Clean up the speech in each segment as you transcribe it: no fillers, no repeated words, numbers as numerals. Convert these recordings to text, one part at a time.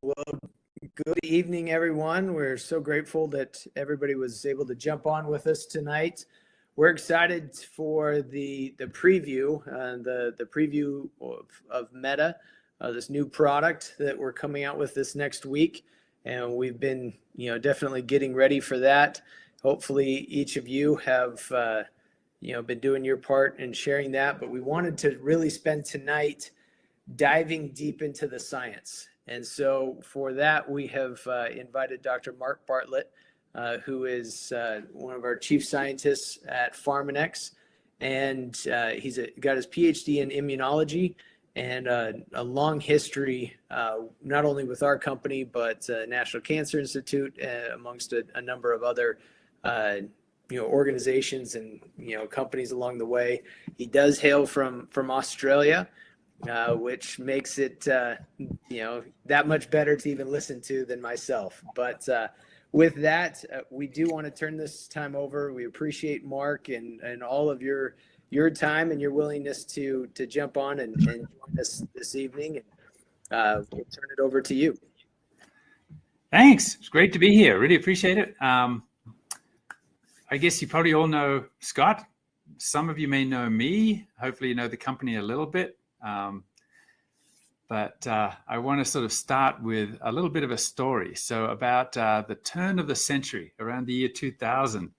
Well, good evening, everyone. We're so grateful that everybody was able to jump on with us tonight. We're excited for the preview, the preview of Meta, this new product that we're coming out with this next week, and we've been, definitely getting ready for that. Hopefully, each of you have, been doing your part in sharing that. But we wanted to really spend tonight diving deep into the science. And so for that, we have invited Dr. Mark Bartlett, who is one of our chief scientists at Pharmanex. And he's got his PhD in immunology and a long history, not only with our company, but National Cancer Institute, amongst a number of other organizations and companies along the way. He does hail from Australia, which makes it that much better to even listen to than myself. But with that, we do want to turn this time over. We appreciate Mark and all of your time and your willingness to jump on and join us this evening. And we'll turn it over to you. Thanks. It's great to be here. Really appreciate it. I guess you probably all know Scott. Some of you may know me. Hopefully you know the company a little bit. But I want to sort of start with a little bit of a story. So about the turn of the century, around the year 2000,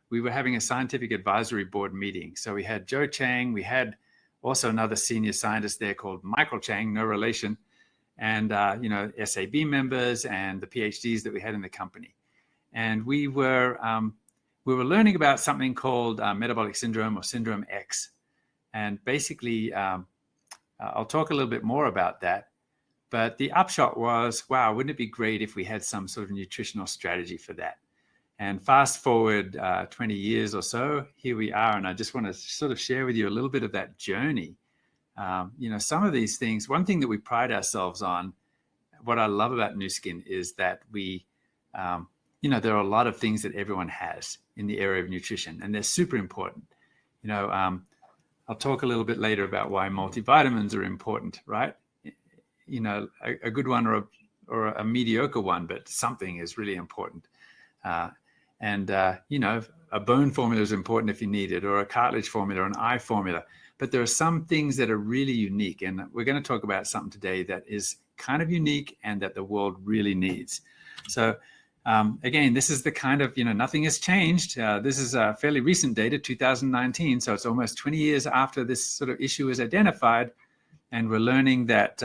we were having a scientific advisory board meeting. So we had Joe Chang, we had also another senior scientist there called Michael Chang, no relation, and SAB members and the PhDs that we had in the company. And we were learning about something called metabolic syndrome or syndrome X. And basically, I'll talk a little bit more about that. But the upshot was, wow, wouldn't it be great if we had some sort of nutritional strategy for that? And fast forward 20 years or so, here we are. And I just want to sort of share with you a little bit of that journey. Some of these things, one thing that we pride ourselves on, what I love about Nu Skin is that we, there are a lot of things that everyone has in the area of nutrition, and they're super important. I'll talk a little bit later about why multivitamins are important, right? A good one or a mediocre one, but something is really important. A bone formula is important if you need it, or a cartilage formula, or an eye formula. But there are some things that are really unique, and we're going to talk about something today that is kind of unique and that the world really needs. So again, this is the kind of, nothing has changed. This is fairly recent data, 2019. So it's almost 20 years after this sort of issue is identified. And we're learning that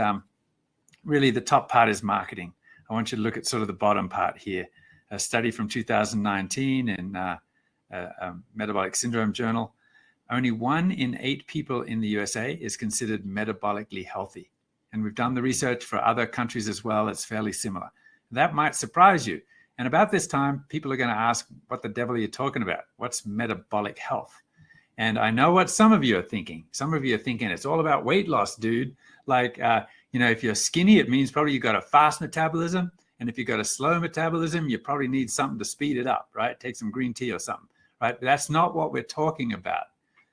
really the top part is marketing. I want you to look at sort of the bottom part here. A study from 2019 in a metabolic syndrome journal. Only 1 in 8 people in the USA is considered metabolically healthy. And we've done the research for other countries as well. It's fairly similar. That might surprise you. And about this time, people are going to ask, what the devil are you talking about? What's metabolic health? And I know what some of you are thinking. Some of you are thinking it's all about weight loss, dude. Like, if you're skinny, it means probably you've got a fast metabolism. And if you've got a slow metabolism, you probably need something to speed it up, right? Take some green tea or something, right? But that's not what we're talking about.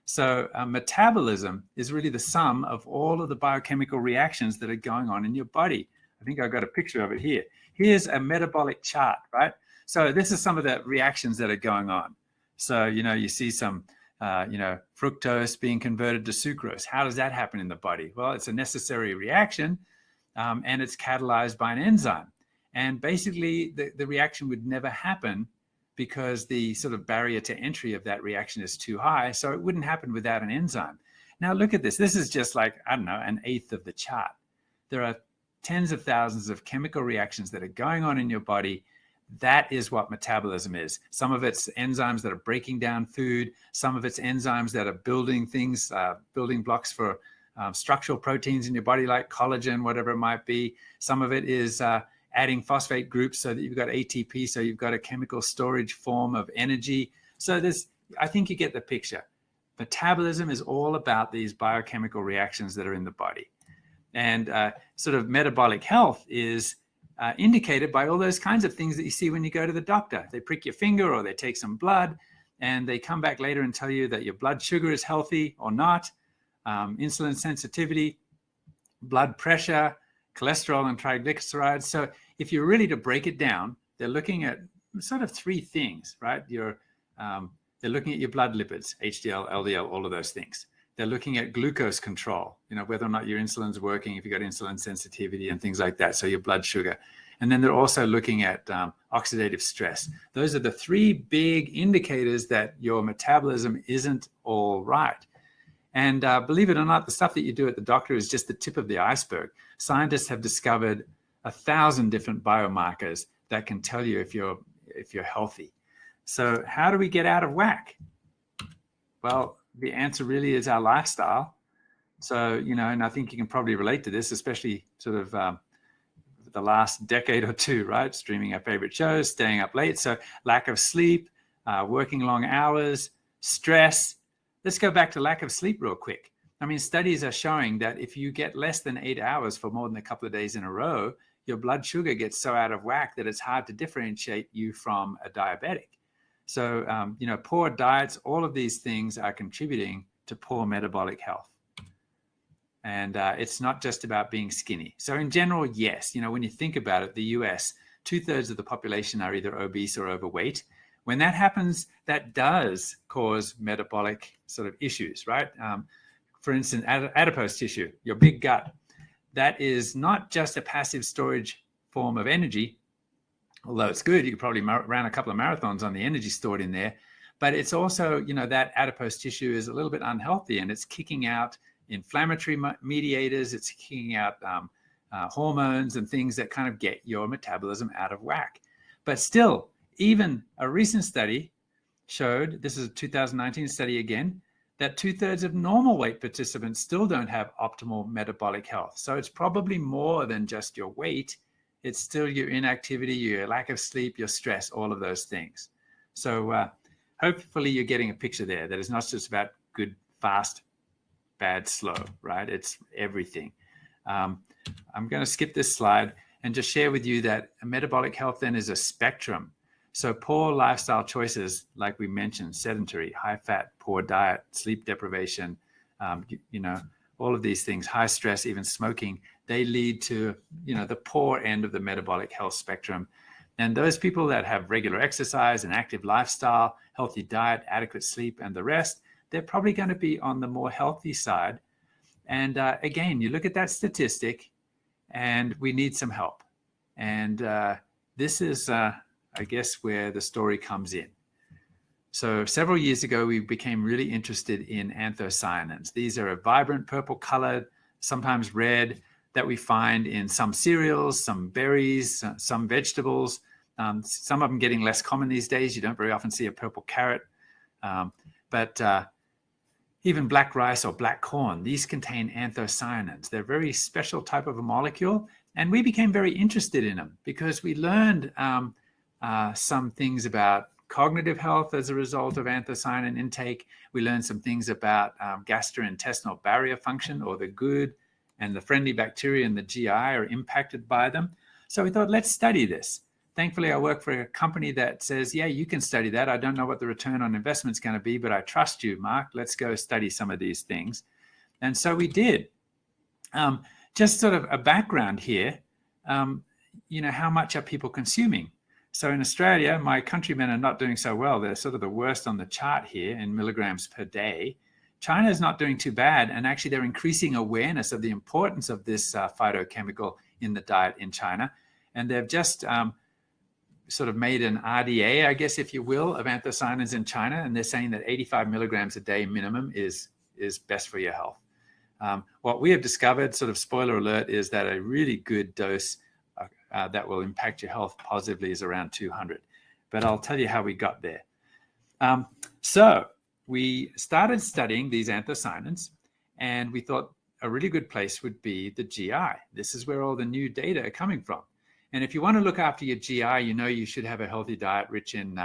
So metabolism is really the sum of all of the biochemical reactions that are going on in your body. I think I've got a picture of it here. Here's a metabolic chart, right? So this is some of the reactions that are going on. So, you see some, fructose being converted to sucrose. How does that happen in the body? Well, it's a necessary reaction, and it's catalyzed by an enzyme. And basically, the reaction would never happen because the sort of barrier to entry of that reaction is too high. So it wouldn't happen without an enzyme. Now, look at this. This is just like, an eighth of the chart. There are tens of thousands of chemical reactions that are going on in your body. That is what metabolism is. Some of it's enzymes that are breaking down food. Some of it's enzymes that are building things, building blocks for structural proteins in your body, like collagen, whatever it might be. Some of it is adding phosphate groups so that you've got ATP, so you've got a chemical storage form of energy. So I think you get the picture. Metabolism is all about these biochemical reactions that are in the body. And sort of metabolic health is indicated by all those kinds of things that you see when you go to the doctor. They prick your finger or they take some blood and they come back later and tell you that your blood sugar is healthy or not, insulin sensitivity, blood pressure, cholesterol and triglycerides. So if you're really to break it down, they're looking at sort of three things, right? They're looking at your blood lipids, HDL, LDL, all of those things. They're looking at glucose control, whether or not your insulin's working, if you've got insulin sensitivity and things like that, so your blood sugar. And then they're also looking at oxidative stress. Those are the three big indicators that your metabolism isn't all right. And believe it or not, the stuff that you do at the doctor is just the tip of the iceberg. Scientists have discovered 1,000 different biomarkers that can tell you if you're healthy. So how do we get out of whack? Well, the answer really is our lifestyle. So, and I think you can probably relate to this, especially sort of the last decade or two, right? Streaming our favorite shows, staying up late. So lack of sleep, working long hours, stress. Let's go back to lack of sleep real quick. I mean, studies are showing that if you get less than 8 hours for more than a couple of days in a row, your blood sugar gets so out of whack that it's hard to differentiate you from a diabetic. So, poor diets, all of these things are contributing to poor metabolic health. And it's not just about being skinny. So in general, yes, when you think about it, the US, 2/3 of the population are either obese or overweight. When that happens, that does cause metabolic sort of issues, right? For instance, adipose tissue, your big gut, that is not just a passive storage form of energy, although it's good. You could probably run a couple of marathons on the energy stored in there, but it's also, that adipose tissue is a little bit unhealthy, and it's kicking out inflammatory mediators. It's kicking out hormones and things that kind of get your metabolism out of whack. But still, even a recent study showed, this is a 2019 study again, that 2/3 of normal weight participants still don't have optimal metabolic health. So it's probably more than just your weight. It's still your inactivity, your lack of sleep, your stress, all of those things. So hopefully you're getting a picture there that it's not just about good, fast, bad, slow, right? It's everything. I'm going to skip this slide and just share with you that metabolic health then is a spectrum. So poor lifestyle choices, like we mentioned, sedentary, high fat, poor diet, sleep deprivation, all of these things, high stress, even smoking, they lead to, the poor end of the metabolic health spectrum. And those people that have regular exercise, an active lifestyle, healthy diet, adequate sleep, and the rest, they're probably going to be on the more healthy side. And again, you look at that statistic and we need some help. And this is, I guess, where the story comes in. So several years ago, we became really interested in anthocyanins. These are a vibrant purple colored, sometimes red, that we find in some cereals, some berries, some vegetables. Some of them getting less common these days. You don't very often see a purple carrot. But even black rice or black corn, these contain anthocyanins. They're a very special type of a molecule. And we became very interested in them because we learned some things about cognitive health as a result of anthocyanin intake. We learned some things about gastrointestinal barrier function, or the good and the friendly bacteria in the GI are impacted by them. So we thought, let's study this. Thankfully, I work for a company that says, yeah, you can study that. I don't know what the return on investment is going to be, but I trust you, Mark. Let's go study some of these things. And so we did. Just sort of a background here, how much are people consuming? So in Australia, my countrymen are not doing so well. They're sort of the worst on the chart here in milligrams per day. China is not doing too bad. And actually, they're increasing awareness of the importance of this phytochemical in the diet in China. And they've just sort of made an RDA, I guess, if you will, of anthocyanins in China. And they're saying that 85 milligrams a day minimum is best for your health. What we have discovered, sort of spoiler alert, is that a really good dose that will impact your health positively is around 200. But I'll tell you how we got there. So we started studying these anthocyanins, and we thought a really good place would be the GI. This is where all the new data are coming from. And if you want to look after your GI, you should have a healthy diet rich in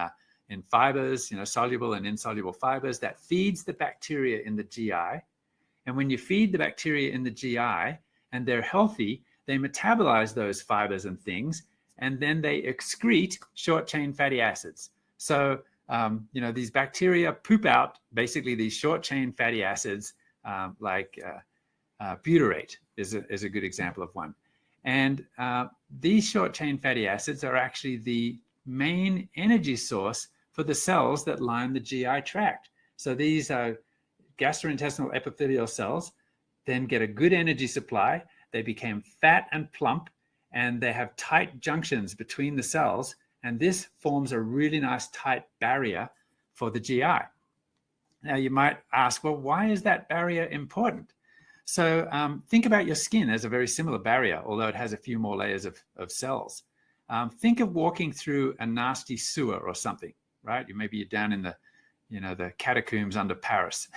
fibers, soluble and insoluble fibers that feeds the bacteria in the GI. And when you feed the bacteria in the GI and they're healthy, they metabolize those fibers and things, and then they excrete short-chain fatty acids. So, these bacteria poop out basically these short-chain fatty acids, like butyrate is a good example of one. And these short chain fatty acids are actually the main energy source for the cells that line the GI tract. So these are gastrointestinal epithelial cells then get a good energy supply. They became fat and plump, and they have tight junctions between the cells. And this forms a really nice tight barrier for the GI. Now you might ask, well, why is that barrier important? So think about your skin as a very similar barrier, although it has a few more layers of cells. Think of walking through a nasty sewer or something, right? Maybe you're down in the, the catacombs under Paris.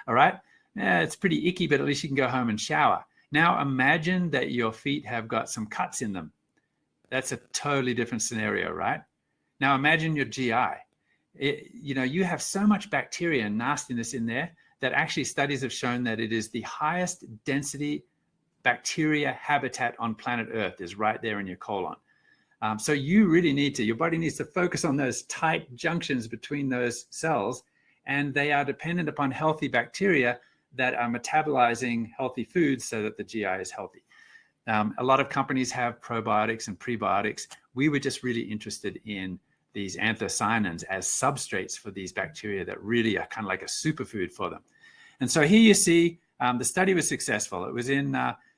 All right. Yeah, it's pretty icky, but at least you can go home and shower. Now imagine that your feet have got some cuts in them. That's a totally different scenario, right? Now imagine your GI. You have so much bacteria and nastiness in there that actually studies have shown that it is the highest density bacteria habitat on planet Earth is right there in your colon. So you really your body needs to focus on those tight junctions between those cells, and they are dependent upon healthy bacteria that are metabolizing healthy foods so that the GI is healthy. A lot of companies have probiotics and prebiotics. We were just really interested in these anthocyanins as substrates for these bacteria that really are kind of like a superfood for them. And so here you see the study was successful. It was in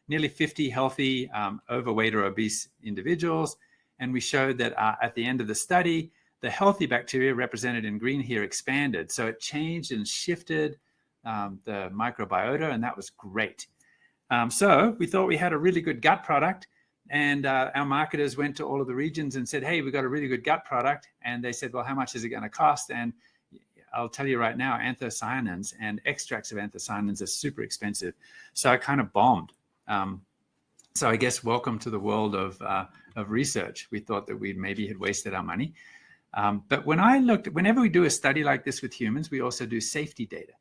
nearly 50 healthy overweight or obese individuals. And we showed that at the end of the study, the healthy bacteria represented in green here expanded. So it changed and shifted the microbiota, and that was great. So we thought we had a really good gut product, and our marketers went to all of the regions and said, hey, we've got a really good gut product. And they said, well, how much is it going to cost? And I'll tell you right now, anthocyanins and extracts of anthocyanins are super expensive. So I kind of bombed. So I guess welcome to the world of research. We thought that we maybe had wasted our money. But whenever we do a study like this with humans, we also do safety data.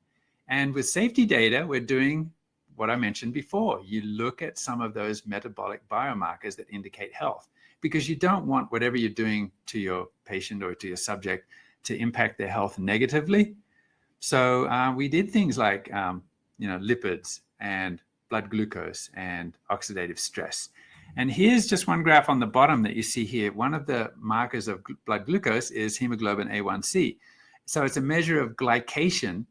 And with safety data, we're doing what I mentioned before. You look at some of those metabolic biomarkers that indicate health, because you don't want whatever you're doing to your patient or to your subject to impact their health negatively. So we did things like, lipids and blood glucose and oxidative stress. And here's just one graph on the bottom that you see here. One of the markers of blood glucose is hemoglobin A1C. So it's a measure of glycation.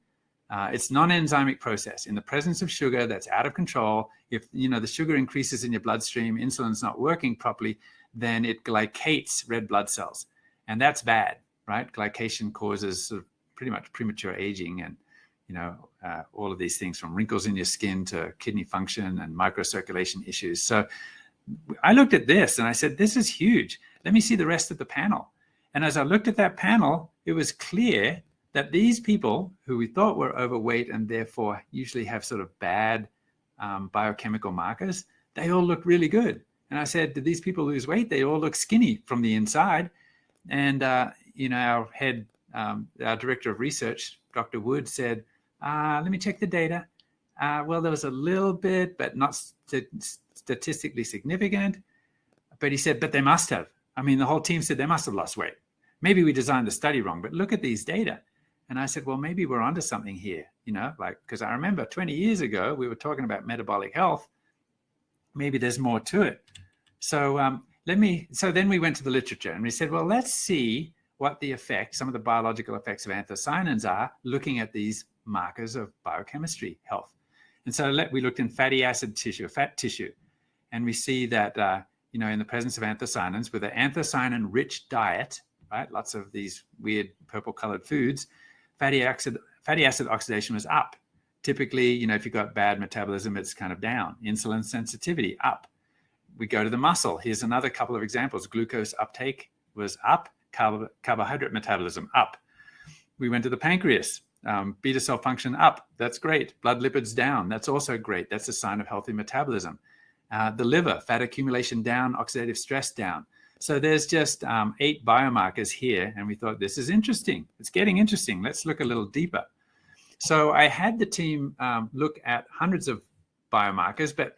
It's non-enzymic process. In the presence of sugar that's out of control, if the sugar increases in your bloodstream, insulin's not working properly, then it glycates red blood cells. And that's bad, right? Glycation causes sort of pretty much premature aging and all of these things, from wrinkles in your skin to kidney function and microcirculation issues. So I looked at this and I said, this is huge. Let me see the rest of the panel. And as I looked at that panel, it was clear that these people who we thought were overweight and therefore usually have sort of bad biochemical markers, they all look really good. And I said, did these people lose weight? They all look skinny from the inside. And, our head, our director of research, Dr. Wood, said, let me check the data. Well, there was a little bit, but not statistically significant. But he said, but they must have. I mean, the whole team said they must have lost weight. Maybe we designed the study wrong, but look at these data. And I said, well, maybe we're onto something here, because I remember 20 years ago, we were talking about metabolic health. Maybe there's more to it. So then we went to the literature and we said, well, let's see what the effects, some of the biological effects of anthocyanins are, looking at these markers of biochemistry health. And so we looked in fatty acid tissue, fat tissue, and we see that, in the presence of anthocyanins, with an anthocyanin-rich diet, right, lots of these weird purple-colored foods, fatty acid oxidation was up. Typically, if you've got bad metabolism, it's kind of down. Insulin sensitivity, up. We go to the muscle. Here's another couple of examples. Glucose uptake was up. Carbohydrate metabolism, up. We went to the pancreas. Beta cell function, up. That's great. Blood lipids, down. That's also great. That's a sign of healthy metabolism. The liver, fat accumulation, down. Oxidative stress, down. So there's just 8 biomarkers here, and we thought, this is interesting. It's getting interesting. Let's look a little deeper. So I had the team look at hundreds of biomarkers, but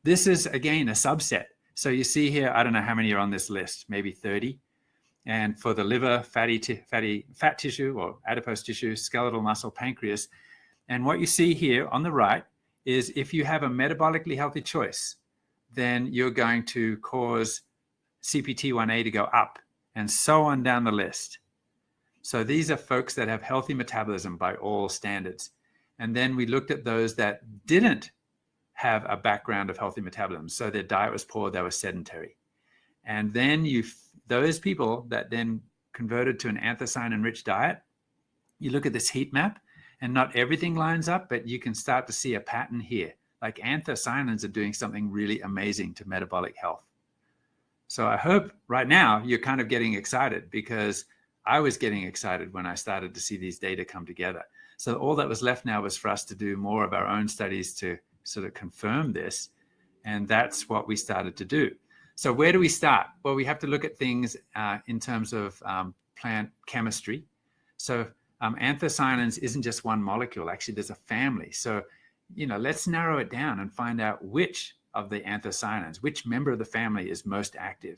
this is, again, a subset. So you see here, I don't know how many are on this list, maybe 30. And for the liver, fat tissue or adipose tissue, skeletal muscle, pancreas. And what you see here on the right is if you have a metabolically healthy choice, then you're going to cause CPT1A to go up, and so on down the list. So these are folks that have healthy metabolism by all standards. And then we looked at those that didn't have a background of healthy metabolism. So their diet was poor, they were sedentary. And then those people that then converted to an anthocyanin-rich diet, you look at this heat map, and not everything lines up, but you can start to see a pattern here. Like anthocyanins are doing something really amazing to metabolic health. So I hope right now you're kind of getting excited, because I was getting excited when I started to see these data come together. So all that was left now was for us to do more of our own studies to sort of confirm this. And that's what we started to do. So where do we start? Well, we have to look at things in terms of plant chemistry. So anthocyanins isn't just one molecule. Actually, there's a family. So, let's narrow it down and find out which of the anthocyanins, which member of the family is most active.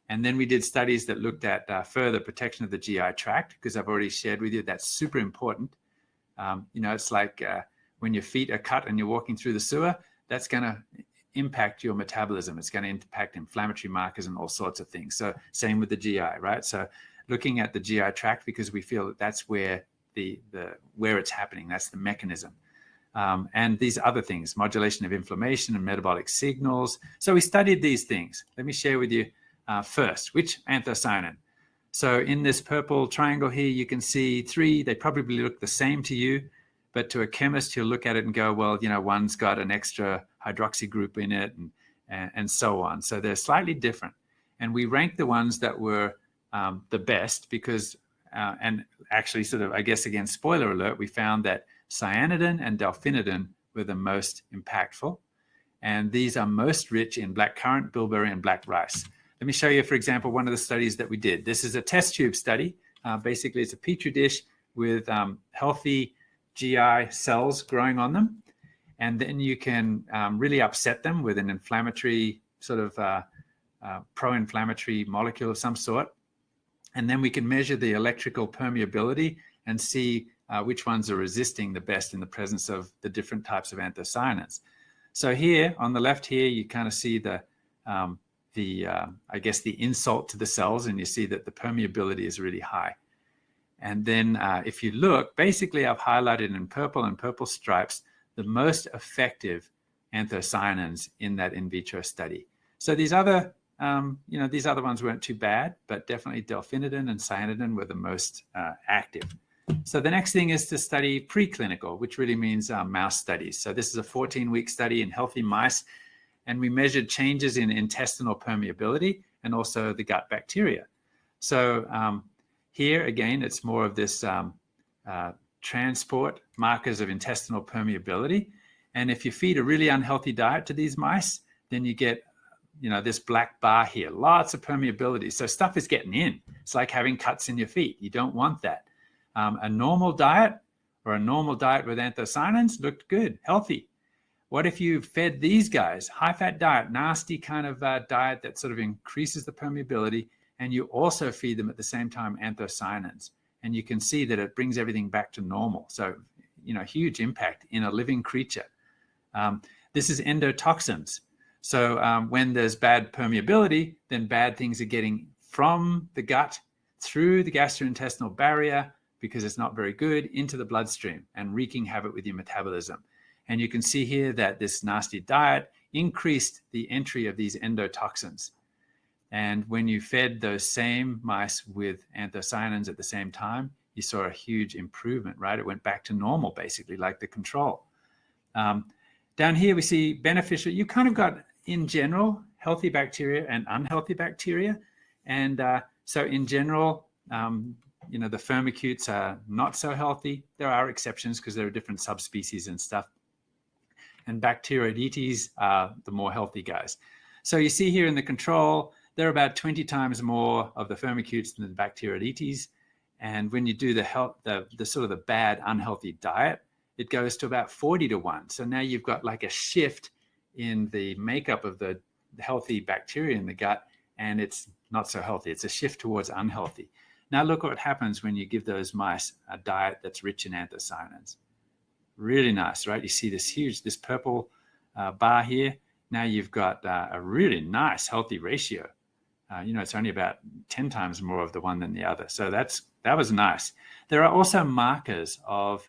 And then we did studies that looked at further protection of the GI tract, because I've already shared with you that's super important. It's like when your feet are cut and you're walking through the sewer, that's going to impact your metabolism. It's going to impact inflammatory markers and all sorts of things. So same with the GI, right? So looking at the GI tract, because we feel that that's where where it's happening. That's the mechanism. And these other things, modulation of inflammation and metabolic signals. So we studied these things. Let me share with you first, which anthocyanin. So in this purple triangle here, you can see 3. They probably look the same to you, but to a chemist, he'll look at it and go, well, one's got an extra hydroxy group in it, and so on. So they're slightly different. And we ranked the ones that were the best because, and actually sort of, I guess, again, spoiler alert, we found that cyanidin and delphinidin were the most impactful. And these are most rich in blackcurrant, bilberry, and black rice. Let me show you, for example, one of the studies that we did. This is a test tube study. Basically, it's a petri dish with healthy GI cells growing on them. And then you can really upset them with an inflammatory sort of pro-inflammatory molecule of some sort. And then we can measure the electrical permeability and see which ones are resisting the best in the presence of the different types of anthocyanins. So here on the left here, you kind of see I guess the insult to the cells, and you see that the permeability is really high. And then if you look, basically I've highlighted in purple and purple stripes the most effective anthocyanins in that in vitro study. So these other, these other ones weren't too bad, but definitely delphinidin and cyanidin were the most active. So the next thing is to study preclinical, which really means mouse studies. So this is a 14-week study in healthy mice, and we measured changes in intestinal permeability and also the gut bacteria. So here, again, it's more of this transport markers of intestinal permeability. And if you feed a really unhealthy diet to these mice, then you get, this black bar here, lots of permeability. So stuff is getting in. It's like having cuts in your feet. You don't want that. A normal diet or a normal diet with anthocyanins looked good, healthy. What if you fed these guys, high-fat diet, nasty kind of diet that sort of increases the permeability, and you also feed them at the same time anthocyanins? And you can see that it brings everything back to normal. So, huge impact in a living creature. This is endotoxins. So when there's bad permeability, then bad things are getting from the gut through the gastrointestinal barrier, because it's not very good, into the bloodstream and wreaking havoc with your metabolism. And you can see here that this nasty diet increased the entry of these endotoxins. And when you fed those same mice with anthocyanins at the same time, you saw a huge improvement, right? It went back to normal, basically, like the control. Down here, we see beneficial. You kind of got, in general, healthy bacteria and unhealthy bacteria. And so in general, the firmicutes are not so healthy. There are exceptions because there are different subspecies and stuff. And Bacteroidetes are the more healthy guys. So you see here in the control, there are about 20 times more of the firmicutes than the Bacteroidetes. And when you do the sort of the bad, unhealthy diet, it goes to about 40 to 1. So now you've got like a shift in the makeup of the healthy bacteria in the gut, and it's not so healthy. It's a shift towards unhealthy. Now look what happens when you give those mice a diet that's rich in anthocyanins. Really nice, right? You see this purple bar here now you've got a really nice healthy ratio. It's only about 10 times more of the one than the other. So that was nice. There are also markers of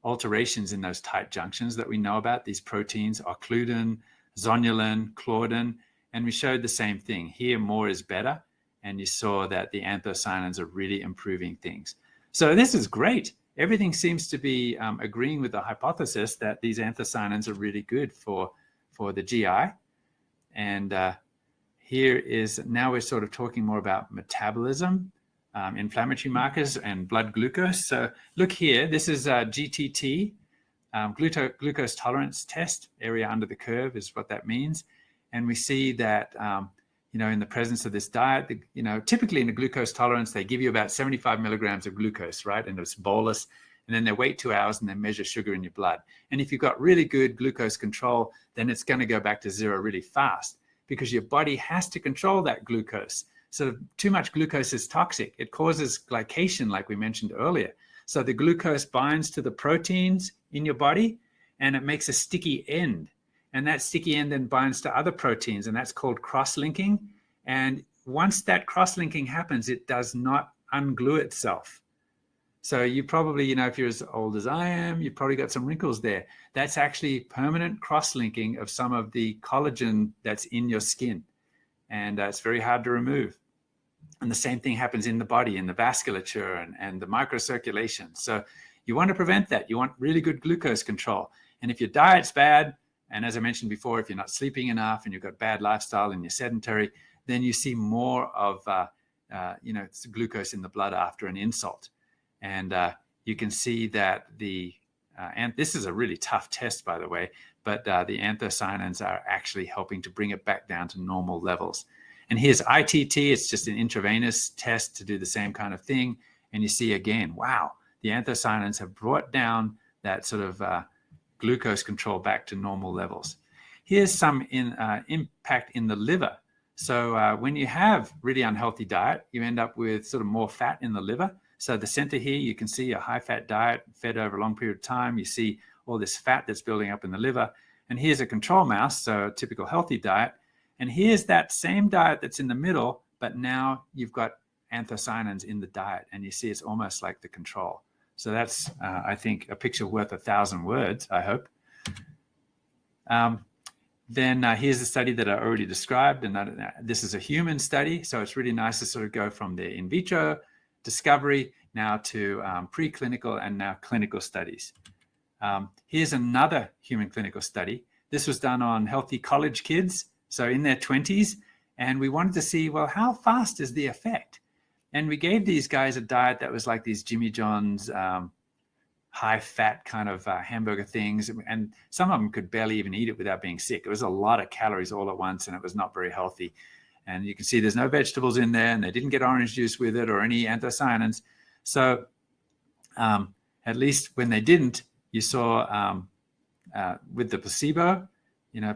alterations in those tight junctions that we know about. These proteins, occludin, zonulin, claudin, and we showed the same thing. Here, more is better, and you saw that the anthocyanins are really improving things. So this is great. Everything seems to be agreeing with the hypothesis that these anthocyanins are really good for the GI. And now we're sort of talking more about metabolism, inflammatory markers, and blood glucose. So look here, this is GTT, glucose tolerance test, area under the curve is what that means. And we see that, in the presence of this diet, typically in a glucose tolerance, they give you about 75 milligrams of glucose, right? And it's bolus. And then they wait 2 hours and they measure sugar in your blood. And if you've got really good glucose control, then it's going to go back to zero really fast, because your body has to control that glucose. So too much glucose is toxic. It causes glycation, like we mentioned earlier. So the glucose binds to the proteins in your body, and it makes a sticky end. And that sticky end then binds to other proteins, and that's called cross-linking. And once that cross-linking happens, it does not unglue itself. So you probably, if you're as old as I am, you've probably got some wrinkles there. That's actually permanent cross-linking of some of the collagen that's in your skin. And it's very hard to remove. And the same thing happens in the body, in the vasculature and the microcirculation. So you want to prevent that. You want really good glucose control. And if your diet's bad, and as I mentioned before, if you're not sleeping enough and you've got bad lifestyle and you're sedentary, then you see more of glucose in the blood after an insult. And you can see that and this is a really tough test, by the way, but the anthocyanins are actually helping to bring it back down to normal levels. And here's ITT. It's just an intravenous test to do the same kind of thing. And you see again, wow, the anthocyanins have brought down that sort of glucose control back to normal levels. Here's some impact in the liver. So when you have really unhealthy diet, you end up with sort of more fat in the liver. So the center here, you can see a high-fat diet fed over a long period of time. You see all this fat that's building up in the liver. And here's a control mouse, so a typical healthy diet. And here's that same diet that's in the middle, but now you've got anthocyanins in the diet. And you see it's almost like the control. So that's, I think, a picture worth 1,000 words, I hope. Then here's the study that I already described. And this is a human study. So it's really nice to sort of go from the in vitro discovery now to preclinical and now clinical studies. Here's another human clinical study. This was done on healthy college kids, so in their 20s. And we wanted to see, well, how fast is the effect? And we gave these guys a diet that was like these Jimmy John's high-fat kind of hamburger things. And some of them could barely even eat it without being sick. It was a lot of calories all at once, and it was not very healthy. And you can see there's no vegetables in there, and they didn't get orange juice with it or any anthocyanins. So at least when they didn't, you saw with the placebo,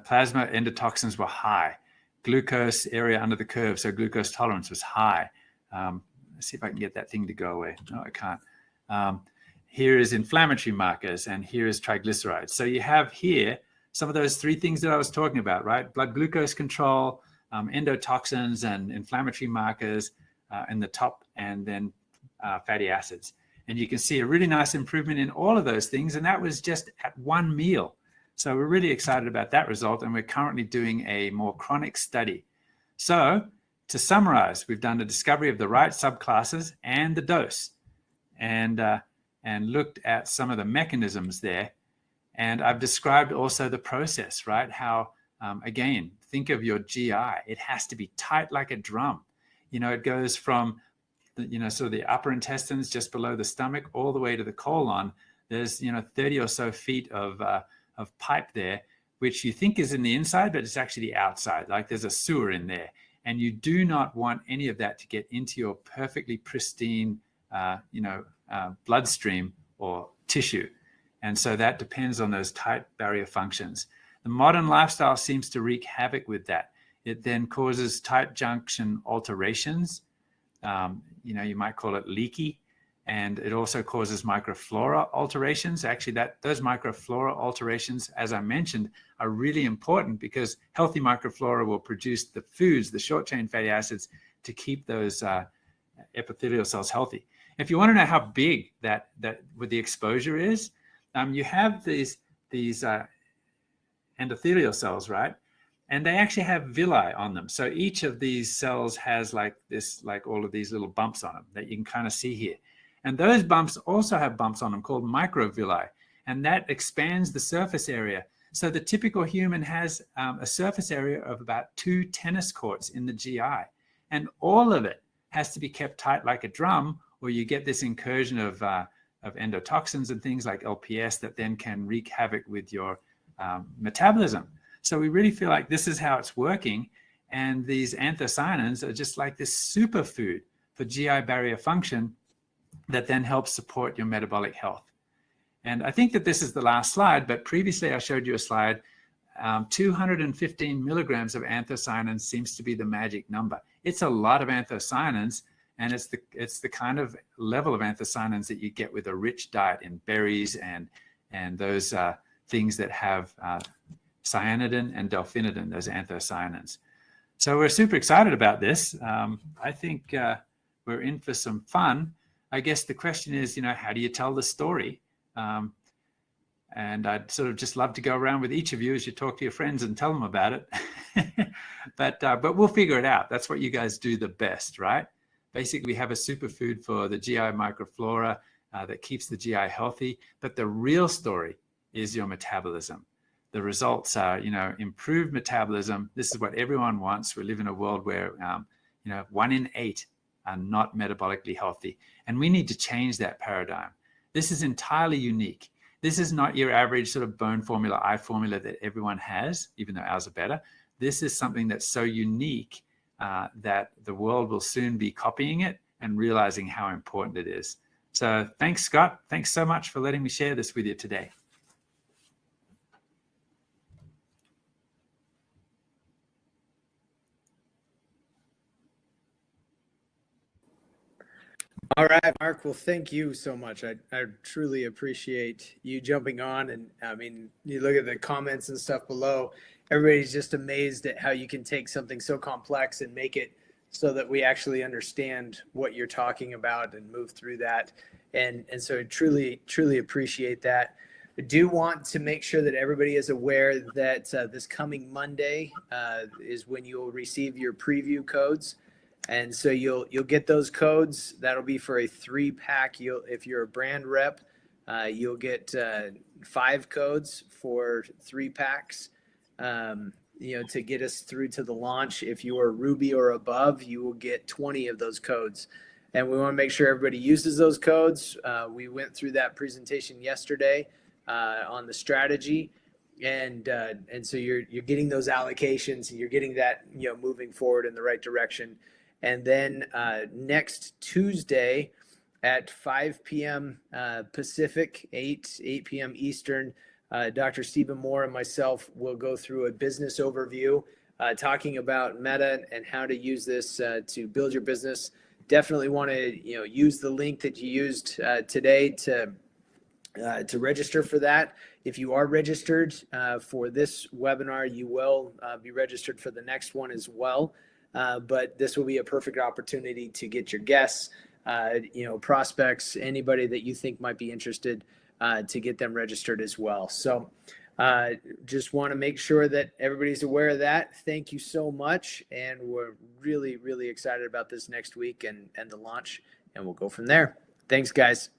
plasma endotoxins were high. Glucose area under the curve, so glucose tolerance was high. Let's see if I can get that thing to go away. No, I can't. Here is inflammatory markers, and here is triglycerides. So you have here some of those three things that I was talking about, right? Blood glucose control, endotoxins and inflammatory markers in the top, and then fatty acids. And you can see a really nice improvement in all of those things. And that was just at one meal. So we're really excited about that result. And we're currently doing a more chronic study. So to summarize, we've done the discovery of the right subclasses and the dose, and looked at some of the mechanisms there. And I've described also the process, right? How, again, think of your GI. It has to be tight like a drum. It goes from sort of the upper intestines just below the stomach all the way to the colon. There's 30 or so feet of pipe there, which you think is in the inside, but it's actually the outside. Like there's a sewer in there, and you do not want any of that to get into your perfectly pristine bloodstream or tissue. And so that depends on those tight barrier functions. The modern lifestyle seems to wreak havoc with that. It then causes tight junction alterations. You might call it leaky. And it also causes microflora alterations. Actually, those microflora alterations, as I mentioned, are really important because healthy microflora will produce the foods, the short-chain fatty acids, to keep those epithelial cells healthy. If you want to know how big that with the exposure is, you have these endothelial cells, right? And they actually have villi on them. So each of these cells has like all of these little bumps on them that you can kind of see here. And those bumps also have bumps on them called microvilli, and that expands the surface area. So the typical human has a surface area of about 2 tennis courts in the GI, and all of it has to be kept tight like a drum, or you get this incursion of endotoxins and things like LPS that then can wreak havoc with your metabolism. So we really feel like this is how it's working, and these anthocyanins are just like this superfood for GI barrier function that then helps support your metabolic health. And I think that this is the last slide, but previously I showed you a slide. 215 milligrams of anthocyanins seems to be the magic number. It's a lot of anthocyanins, and it's the kind of level of anthocyanins that you get with a rich diet in berries and those things that have cyanidin and delphinidin, those anthocyanins. So we're super excited about this. I think we're in for some fun. I guess the question is, how do you tell the story? And I'd sort of just love to go around with each of you as you talk to your friends and tell them about it. But we'll figure it out. That's what you guys do the best, right? Basically, we have a superfood for the GI microflora that keeps the GI healthy. But the real story is your metabolism. The results are, improved metabolism. This is what everyone wants. We live in a world where, 1 in 8 are not metabolically healthy. And we need to change that paradigm. This is entirely unique. This is not your average sort of bone formula, eye formula that everyone has, even though ours are better. This is something that's so unique that the world will soon be copying it and realizing how important it is. So thanks, Scott. Thanks so much for letting me share this with you today. All right, Mark. Well, thank you so much. I truly appreciate you jumping on. And I mean, you look at the comments and stuff below, everybody's just amazed at how you can take something so complex and make it so that we actually understand what you're talking about and move through that. And so I truly appreciate that. I do want to make sure that everybody is aware that this coming Monday is when you'll receive your preview codes. And so you'll get those codes. That'll be for a 3-pack. If you're a brand rep, you'll get 5 codes for 3 packs. To get us through to the launch. If you are Ruby or above, you will get 20 of those codes. And we want to make sure everybody uses those codes. We went through that presentation yesterday on the strategy. And so you're getting those allocations, and you're getting that, moving forward in the right direction. And then next Tuesday at 5 p.m. Pacific, 8 p.m. Eastern, Dr. Stephen Moore and myself will go through a business overview, talking about Meta and how to use this to build your business. Definitely want to use the link that you used today to register for that. If you are registered for this webinar, you will be registered for the next one as well. But this will be a perfect opportunity to get your guests, prospects, anybody that you think might be interested, to get them registered as well. So just want to make sure that everybody's aware of that. Thank you so much. And we're really excited about this next week and the launch, and we'll go from there. Thanks, guys.